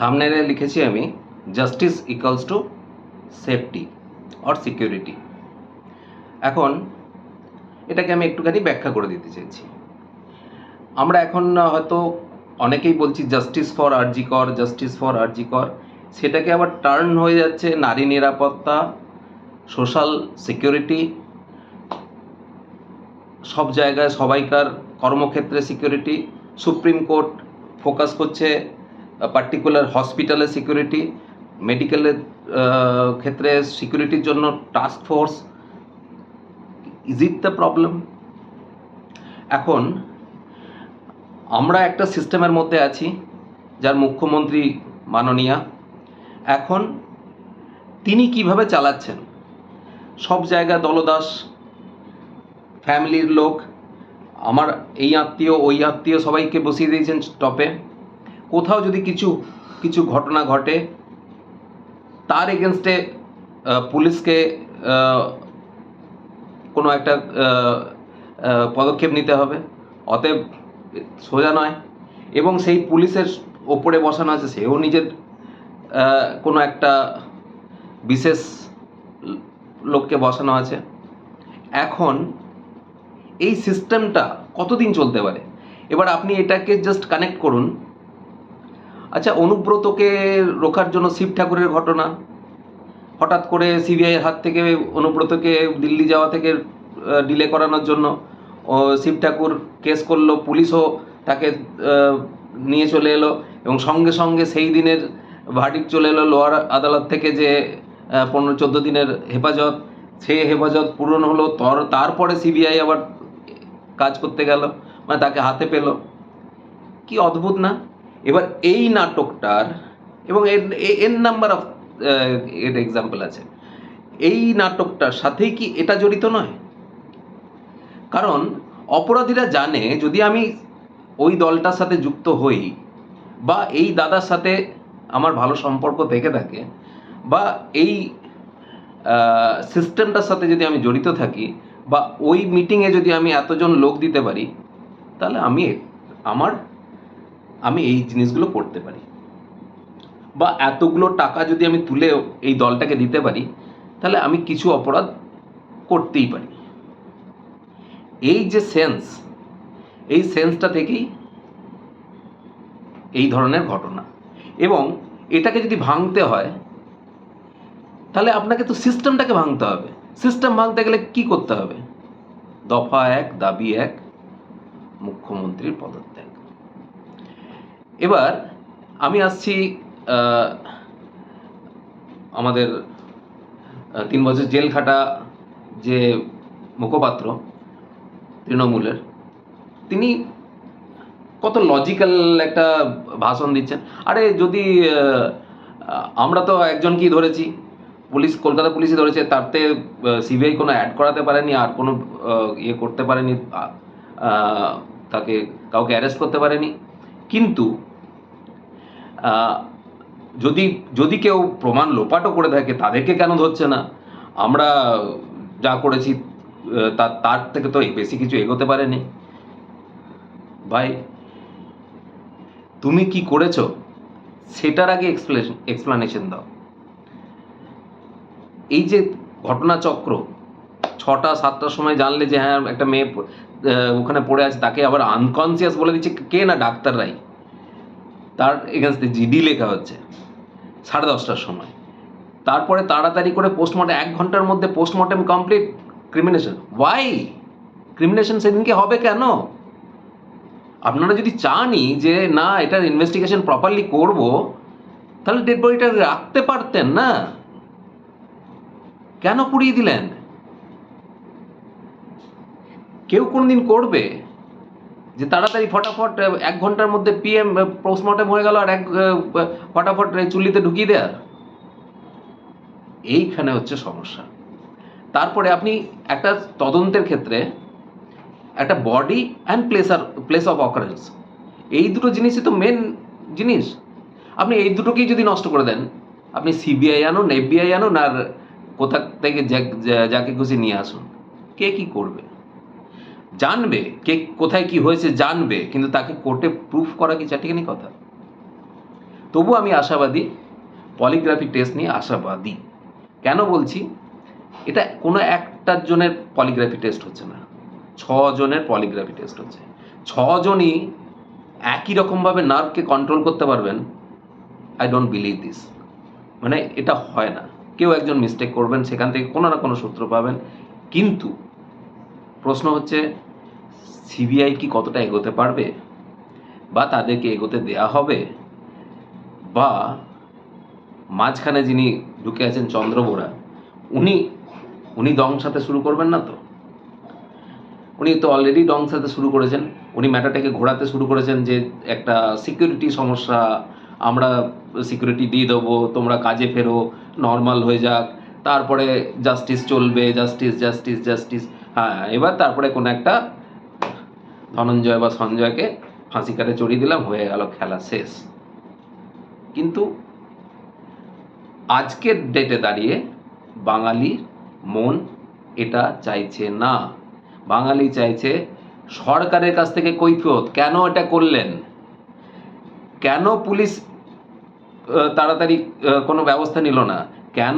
থাম্বনেলে লিখেছি আমি justice equals to safety or security. এখন এটাকে আমি একটুখানি ব্যাখ্যা করে দিতে চাইছি। আমরা এখন হয়তো অনেকেই বলছি জাস্টিস ফর আরজি কর, জাস্টিস ফর আরজি কর, সেটাকে আবার টার্ন হয়ে যাচ্ছে নারী নিরাপত্তা, সোশ্যাল সিকিউরিটি, সব জায়গায় সবাইকার কর্মক্ষেত্রে সিকিউরিটি। সুপ্রিম কোর্ট ফোকাস করছে পার্টিকুলার হসপিটালের সিকিউরিটি, মেডিকেলের ক্ষেত্রে সিকিউরিটির জন্য task force. Is it the problem? এখন আমরা একটা সিস্টেমের মধ্যে আছি যার মুখ্যমন্ত্রী মাননীয়া, এখন তিনি কিভাবে চালাচ্ছেন, সব জায়গায় দলদাস, ফ্যামিলির লোক, আমার এই আত্মীয় ওই আত্মীয় সবাইকে বসিয়ে দিয়েছেন টপে। কোথাও যদি কিছু ঘটনা ঘটে তার এগেনস্টে পুলিশকে কোনো একটা পদক্ষেপ নিতে হবে, অতএব সোজা নয়। এবং সেই পুলিশের ওপরে বসানো আছে, সেও নিজের কোনো একটা বিশেষ লোককে বসানো আছে। এখন এই সিস্টেমটা কতদিন চলতে পারে? এবার আপনি এটাকে জাস্ট কানেক্ট করুন। আচ্ছা, অনুব্রতকে রোখার জন্য শিব ঠাকুরের ঘটনা, হঠাৎ করে সিবিআইয়ের হাত থেকে অনুব্রতকে দিল্লি যাওয়া থেকে ডিলে করানোর জন্য শিব ঠাকুর কেস করলো, পুলিশও তাকে নিয়ে চলে এলো এবং সঙ্গে সঙ্গে সেই দিনের ভার্ডিক্ট চলে এলো লোয়ার আদালত থেকে যে 15-14 দিনের হেফাজত, সেই হেফাজত পূরণ হলো। তারপরে সিবিআই আবার কাজ করতে গেল, মানে তাকে হাতে পেল। কি অদ্ভুত না? এবার এই নাটকটার, এবং এর নাম্বার অফ এর এক্সাম্পল আছে, এই নাটকটার সাথেই কি এটা জড়িত নয়? কারণ অপরাধীরা জানে যদি আমি ওই দলটার সাথে যুক্ত হই, বা এই দাদার সাথে আমার ভালো সম্পর্ক থেকে থাকে, বা এই সিস্টেমটার সাথে যদি আমি জড়িত থাকি, বা ওই মিটিংয়ে যদি আমি এতজন লোক দিতে পারি, তাহলে আমি এই জিনিসগুলো করতে পারি। বা এতগুলো টাকা যদি আমি তুলে এই দলটাকে দিতে পারি, তাহলে আমি কিছু অপরাধ করতেই পারি। এই যে সেন্স, এই সেন্সটা থেকেই এই ধরনের ঘটনা। এবং এটাকে যদি ভাঙতে হয়, তাহলে আপনাকে তো সিস্টেমটাকে ভাঙতে হবে। সিস্টেম ভাঙতে গেলে কি করতে হবে? দফা 1, দাবি 1, মুখ্যমন্ত্রীর পদত্যাগ। এবার আমি আসছি আমাদের 3 বছর জেল খাটা যে মুখপাত্র তৃণমূলের, তিনি কত লজিক্যাল একটা ভাষণ দিচ্ছেন। আরে যদি আমরা তো একজনকেই ধরেছি, পুলিশ, কলকাতা পুলিশই ধরেছে, তাতে সিবিআই কোনো অ্যাড করাতে পারেনি, আর কোনো ইয়ে করতে পারেনি, তাকে কাউকে অ্যারেস্ট করতে পারেনি। কিন্তু যদি কেউ প্রমাণ লোপাটও করে থাকে, তাদেরকে কেন ধরছে না? আমরা যা করেছি তার থেকে তো বেশি কিছু এগোতে পারেনি। ভাই, তুমি কি করেছো সেটার আগে এক্সপ্লানেশন দাও। এই যে ঘটনাচক্র, 6টা-7টার সময় জানলে যে হ্যাঁ একটা মেয়ে ওখানে পড়ে আছে, তাকে আবার আনকনসিয়াস বলে দিচ্ছে কে? না ডাক্তাররাই। তার এগেনস্টে জিডি লেখা হচ্ছে 10:30টার সময়। তারপরে তাড়াতাড়ি করে পোস্টমর্টম, 1 ঘন্টার মধ্যে পোস্টমর্টম কমপ্লিট, ক্রিমিনেশন। ওয়াই ক্রিমিনেশন সেদিনকে হবে কেন? আপনারা যদি চানই যে না এটার ইনভেস্টিগেশন প্রপারলি করব, তাহলে ডেড বডিটা রাখতে পারতেন না? কেন পুড়িয়ে দিলেন? কেউ কোনদিন করবে যে তাড়াতাড়ি ফটাফট 1 ঘন্টার মধ্যে পিএম পোস্টমর্টম হয়ে গেল, আর ফটাফট চুল্লিতে ঢুকিয়ে দেওয়ার? এইখানে হচ্ছে সমস্যা। তারপরে আপনি একটা তদন্তের ক্ষেত্রে একটা body and place of occurrence, এই দুটো জিনিসই তো মেন জিনিস। আপনি এই দুটোকেই যদি নষ্ট করে দেন, আপনি সিবিআই আনুন, এফবিআই আনুন, আর কোথা থেকে যাকে খুশি নিয়ে আসুন, কে কি করবে? জানবে কে কোথায় কি হয়েছে, জানবে, কিন্তু তাকে কোর্টে প্রুফ করা কি চাটিখানি কথা? তবু আমি আশাবাদী, পলিগ্রাফি টেস্ট নিয়ে আশাবাদী। কেন বলছি? এটা কোনো একটার জনের পলিগ্রাফি টেস্ট হচ্ছে না, 6 জনের পলিগ্রাফি টেস্ট হচ্ছে। 6 জনই একই রকমভাবে নার্ভকে কন্ট্রোল করতে পারবেন। I don't believe this. মানে এটা হয় না। কেউ একজন মিস্টেক করবেন, সেখান থেকে কোনো না কোনো সূত্র পাবেন। কিন্তু প্রশ্ন হচ্ছে, সিবিআই কি কতটা এগোতে পারবে, বা তাদেরকে এগোতে দেয়া হবে, বা মাঝখানে যিনি ঢুকে আছেন চন্দ্রবোরা, উনি দংশাতে শুরু করবেন না তো? উনি তো অলরেডি দংশাতে শুরু করেছেন। উনি ম্যাটারটাকে ঘোরাতে শুরু করেছেন যে একটা সিকিউরিটি সমস্যা, আমরা সিকিউরিটি দিয়ে দেবো, তোমরা কাজে ফেরো, নর্মাল হয়ে যাক, তারপরে জাস্টিস চলবে, জাস্টিস জাস্টিস জাস্টিস। হ্যাঁ, এবার তারপরে কোনো একটা ধনঞ্জয় বা সঞ্জয়কে ফাঁসি কাটে চড়িয়ে দিলাম, হয়ে গেল, খেলা শেষ। কিন্তু আজকের ডেটে দাঁড়িয়ে বাঙালির মন এটা চাইছে না। বাঙালি চাইছে সরকারের কাছ থেকে কৈফিয়ত। কেন এটা করলেন? কেন পুলিশ তাড়াতাড়ি কোনো ব্যবস্থা নিল না? কেন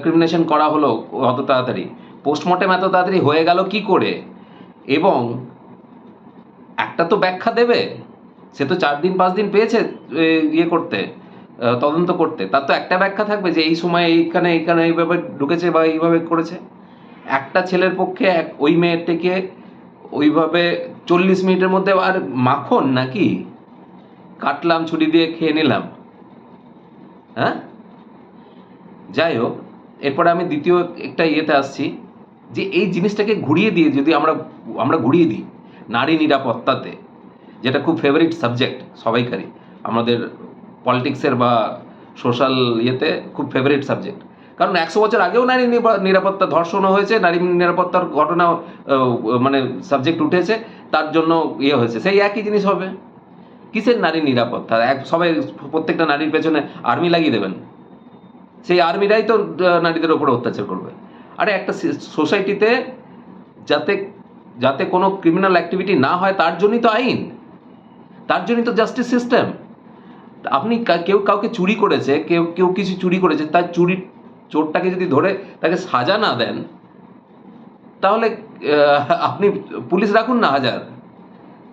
ক্রিমিনেশন করা হলো অত তাড়াতাড়ি? পোস্টমর্টেম এত তাড়াতাড়ি হয়ে গেল কি করে? এবং একটা তো ব্যাখ্যা দেবে। সে তো 4 দিন 5 দিন পেয়েছে ইয়ে করতে, তদন্ত করতে। তার তো একটা ব্যাখ্যা থাকবে যে এই সময় এইখানে এইখানে এইভাবে ঢুকেছে বা এইভাবে করেছে। একটা ছেলের পক্ষে ওই মেয়েটাকে ওইভাবে 40 মিনিটের মধ্যে, আর মাখন নাকি কাটলাম ছুরি দিয়ে খেয়ে নিলাম? হ্যাঁ, যাই হোক, এরপরে আমি দ্বিতীয় একটা ইয়েতে আসছি, যে এই জিনিসটাকে ঘুরিয়ে দিয়ে যদি আমরা ঘুরিয়ে দিই নারী নিরাপত্তাতে, যেটা খুব ফেভারিট সাবজেক্ট সবাইকারই, আমাদের পলিটিক্সের বা সোশ্যাল ইয়েতে খুব ফেভারিট সাবজেক্ট। কারণ 100 বছর আগেও নারী নিরাপত্তা, ধর্ষণও হয়েছে, নারী নিরাপত্তার ঘটনা মানে সাবজেক্ট উঠেছে, তার জন্য ইয়ে হয়েছে, সেই একই জিনিস হবে। কিসের নারী নিরাপত্তা? সবাই প্রত্যেকটা নারীর পেছনে আর্মি লাগিয়ে দেবেন? সেই আর্মিরাই তো নারীদের ওপরে অত্যাচার করবে। আরে একটা সোসাইটিতে যাতে যাতে কোনো ক্রিমিনাল অ্যাক্টিভিটি না হয়, তার জন্যই তো আইন, তার জন্যই তো জাস্টিস সিস্টেম। আপনি কেউ কাউকে চুরি করেছে, কেউ কিছু চুরি করেছে, তার চোরটাকে যদি ধরে তাকে সাজা না দেন, তাহলে আপনি পুলিশ রাখুন না হাজার,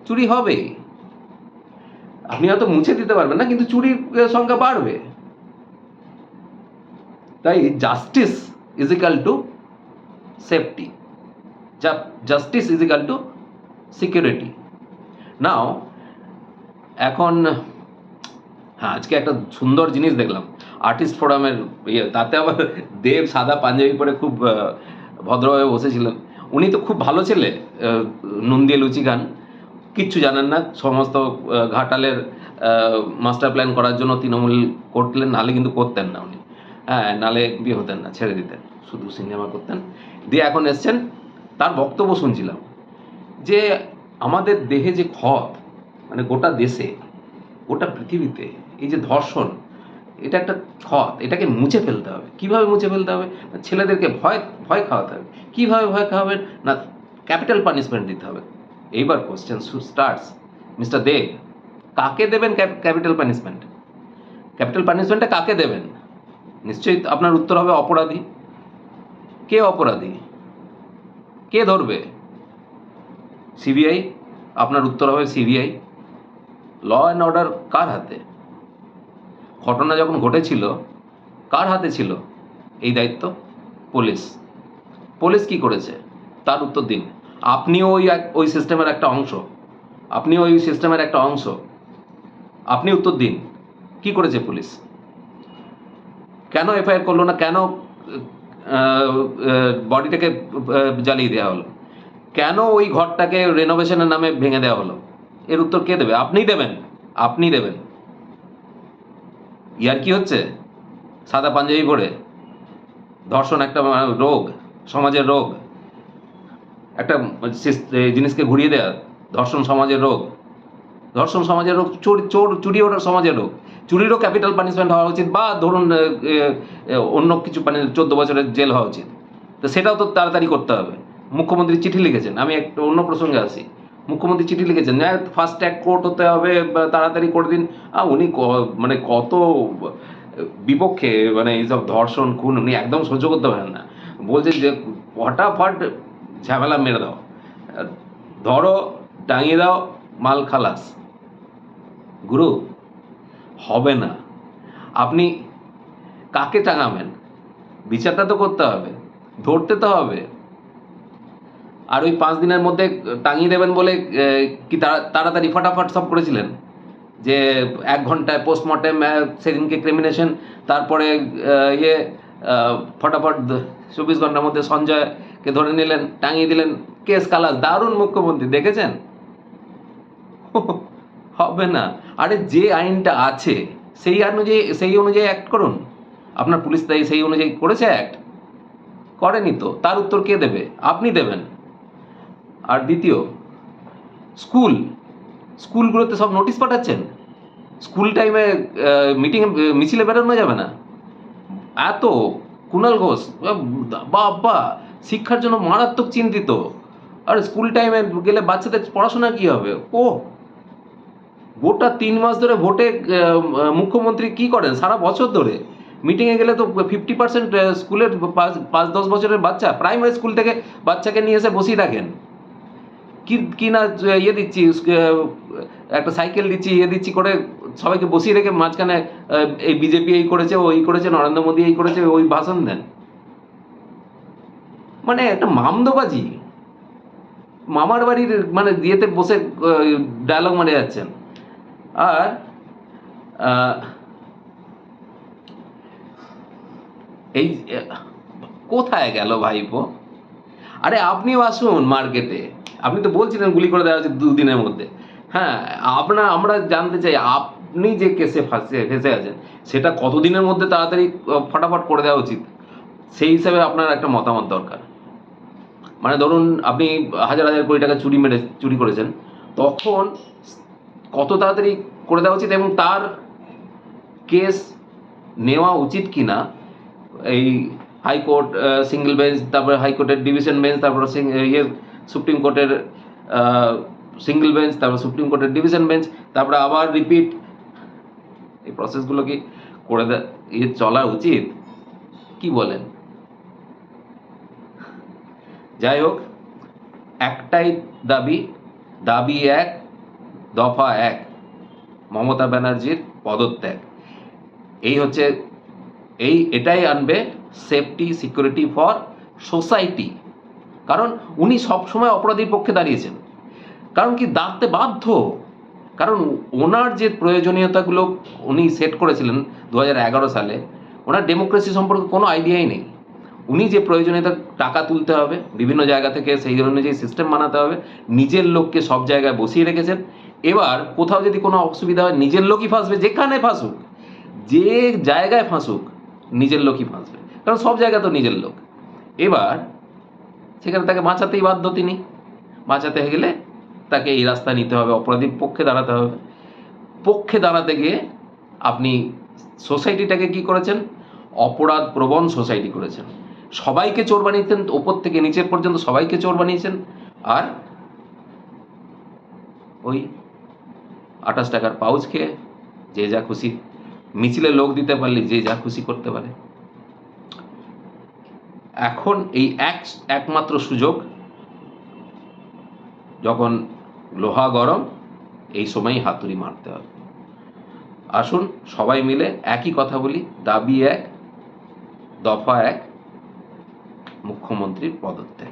চুরি হবে। আপনি হয়তো মুছে দিতে পারবেন না, কিন্তু চুরির সংখ্যা বাড়বে। তাই justice is equal to safety, justice is equal to security. Now এখন, হ্যাঁ, আজকে একটা সুন্দর জিনিস দেখলাম আর্টিস্ট ফোরামের ইয়ে, তাতে আবার দেব সাদা পাঞ্জাবি পরে খুব ভদ্রভাবে বসেছিলেন। উনি তো খুব ভালো ছেলে, নুন দিয়ে লুচি খান, কিচ্ছু জানেন না, সমস্ত ঘাটালের মাস্টার প্ল্যান করার জন্য তৃণমূল করলেন, নাহলে কিন্তু করতেন না উনি। হ্যাঁ, নালে বিয়ে হতেন না, ছেড়ে দিতেন, শুধু সিনেমা করতেন। দিয়ে এখন এসছেন, তার বক্তব্য শুনছিলাম যে আমাদের দেহে যে ক্ষত, মানে গোটা দেশে, গোটা পৃথিবীতে এই যে ধর্ষণ, এটা একটা ক্ষত, এটাকে মুছে ফেলতে হবে। কিভাবে মুছে ফেলতে হবে? ছেলেদেরকে ভয় খাওয়াতে হবে। কিভাবে ভয় খাওয়াবেন? না, ক্যাপিটাল পানিশমেন্ট দিতে হবে। এইবার কোশ্চেন স্টার্টস, মিস্টার দেব, কাকে দেবেন ক্যাপিটাল পানিশমেন্ট? ক্যাপিটাল পানিশমেন্টটা কাকে দেবেন? নিশ্চয়ই আপনার উত্তর হবে অপরাধী। কে অপরাধী? কে ধরবে? সিবিআই। আপনার উত্তর হবে সিবিআই। ল অ্যান্ড অর্ডার কার হাতে? ঘটনা যখন ঘটেছিল কার হাতে ছিল এই দায়িত্ব? পুলিশ। পুলিশ কি করেছে তার উত্তর দিন। আপনিও ওই সিস্টেমের একটা অংশ, আপনিও ওই সিস্টেমের একটা অংশ, আপনি উত্তর দিন। কি করেছে পুলিশ? কেন এফআইআর করলো না? কেন বডিটাকে জ্বালিয়ে দেওয়া হলো? কেন ওই ঘরটাকে রেনোভেশনের নামে ভেঙে দেওয়া হলো? এর উত্তর কে দেবে? আপনিই দেবেন, আপনি দেবেন। ইয়ার কি হচ্ছে? সাদা পাঞ্জাবি পরে ধর্ষণ একটা রোগ, সমাজের রোগ, একটা জিনিসকে ঘুরিয়ে দেওয়া, ধর্ষণ সমাজের রোগ, ধর্ষণ সমাজের রোগ, চুরি ওটা সমাজের রোগ। চুরিরও ক্যাপিটাল পানিশমেন্ট হওয়া উচিত, বা ধরুন অন্য কিছু 14 বছরের জেল হওয়া উচিত। তো সেটাও তো তাড়াতাড়ি করতে হবে। মুখ্যমন্ত্রী চিঠি লিখেছেন। আমি একটা অন্য প্রসঙ্গে আসি। মুখ্যমন্ত্রী চিঠি লিখেছেন, ফাস্ট ট্র্যাক কোর্ট হতে হবে, তাড়াতাড়ি করে দিন। উনি মানে কত বিপক্ষে, মানে এইসব ধর্ষণ খুন উনি একদম সহ্য করতে পারেন না। বলছেন যে ফটাফট ঝামেলা মেরে দাও, ধরো, টাঙিয়ে দাও, মাল খালাস। গুরু, হবে না। আপনি কাকে টাঙাবেন? বিচারটা তো করতে হবে, ধরতে তো হবে। আর ওই 5 দিনের মধ্যে টাঙিয়ে দেবেন বলে কি তাড়াতাড়ি ফটাফট সব করেছিলেন? যে 1 ঘন্টায় পোস্টমর্টেম, সেদিনকে ক্রিমিনেশন, তারপরে ইয়ে ফটাফট 24 ঘন্টার মধ্যে সঞ্জয়কে ধরে নিলেন, টাঙিয়ে দিলেন, কেস খালাস। দারুণ মুখ্যমন্ত্রী, দেখেছেন? হবে না। আরে যে আইনটা আছে সেই অনুযায়ী অ্যাক্ট করুন। আপনার পুলিশ তাই সেই অনুযায়ী করেছে অ্যাক্ট? করেনি তো, তার উত্তর কে দেবে? আপনি দেবেন। আর দ্বিতীয়, স্কুলগুলোতে সব নোটিশ পাঠাচ্ছেন, স্কুল টাইমে মিছিলে বেরোনো যাবে না। এত কুণাল ঘোষ বাবা শিক্ষার জন্য মারাত্মক চিন্তিত। আর স্কুল টাইমে গেলে বাচ্চাদের পড়াশোনা কি হবে? গোটা 3 মাস ধরে ভোটে মুখ্যমন্ত্রী কি করেন? সারা বছর ধরে মিটিংয়ে গেলে তো 50% স্কুলের 5-10 বছরের বাচ্চা, প্রাইমারি স্কুল থেকে বাচ্চাকে নিয়ে এসে বসিয়ে রাখেন। কি না ইয়ে দিচ্ছি, একটা সাইকেল দিচ্ছি, ইয়ে দিচ্ছি করে সবাইকে বসিয়ে রেখে মাঝখানে এই বিজেপি এই করেছে, ওই করেছে, নরেন্দ্র মোদী এই করেছে, ওই ভাষণ দেন। মানে একটা মামদোবাজি, মামার বাড়ির মানে দিয়েতে বসে ডায়লগ মারে যাচ্ছেন। আর এই কোথায় গেল ভাইপো? আরে আপনিও আসুন মার্কেটে। আপনি তো বলছিলেন গুলি করে দেওয়া হচ্ছে 2 দিনের মধ্যে। হ্যাঁ, আমরা জানতে চাই আপনি যে কেসে ফেঁসে আছেন সেটা কতদিনের মধ্যে তাড়াতাড়ি ফটাফট করে দেওয়া উচিত, সেই হিসাবে আপনার একটা মতামত দরকার। মানে ধরুন আপনি হাজার কোটি টাকা চুরি করেছেন, তখন কত তাড়াতাড়ি করে দেওয়া উচিত এবং তার কেস নেওয়া উচিত কিনা এই হাইকোর্ট, সিঙ্গেল বেঞ্চ, তারপরে হাইকোর্টের ডিভিশন বেঞ্চ, তারপরে সুপ্রিম কোর্টের সিঙ্গেল বেঞ্চ, তারপর সুপ্রিম কোর্টের ডিভিশন বেঞ্চ, তারপরে আবার রিপিট। এই প্রসেসগুলো কি করে চলা উচিত? কি বলেন? যাই হোক, একটাই দাবি 1, দফা 1, মমতা ব্যানার্জির পদত্যাগ। এটাই আনবে সেফটি, সিকিউরিটি ফর সোসাইটি। কারণ উনি সবসময় অপরাধীর পক্ষে দাঁড়িয়েছেন। কারণ কি, দাঁড়াতে বাধ্য। কারণ ওনার যে প্রয়োজনীয়তাগুলো উনি সেট করেছিলেন 2011 সালে, ওনার ডেমোক্রেসি সম্পর্কে কোনো আইডিয়াই নেই। উনি যে প্রয়োজনীয়তা, টাকা তুলতে হবে বিভিন্ন জায়গা থেকে, সেই অনুযায়ী সিস্টেম বানাতে হবে, নিজের লোককে সব জায়গায় বসিয়ে রেখেছেন। এবার কোথাও যদি কোনো অসুবিধা হয়, নিজের লোকই ফাঁসবে, যেখানে ফাঁসুক, যে জায়গায় ফাঁসুক, নিজের লোকই ফাঁসবে। কারণ সব জায়গা তো নিজের লোক। এবার সেখানে তাকে বাঁচাতেই বাধ্য তিনি। বাঁচাতে গেলে তাকে এই রাস্তা নিতে হবে, অপরাধীর পক্ষে দাঁড়াতে হবে। পক্ষে দাঁড়াতে গিয়ে আপনি সোসাইটিটাকে কি করেছেন? অপরাধ প্রবণ সোসাইটি করেছেন। সবাইকে চোর বানিয়েছেন, ওপর থেকে নিচের পর্যন্ত সবাইকে চোর বানিয়েছেন। আর ওই 28 টাকার পাউচ খেয়ে যে যা খুশি, মিছিলে লোক দিতে পারলে যে যা খুশি করতে পারে। এখন এই একমাত্র সুযোগ, যখন লোহা গরম, এই সময়ই হাতুড়ি মারতে হবে। আসুন সবাই মিলে একই কথা বলি, দাবি 1, দফা 1, মুখ্যমন্ত্রীর পদত্যাগ।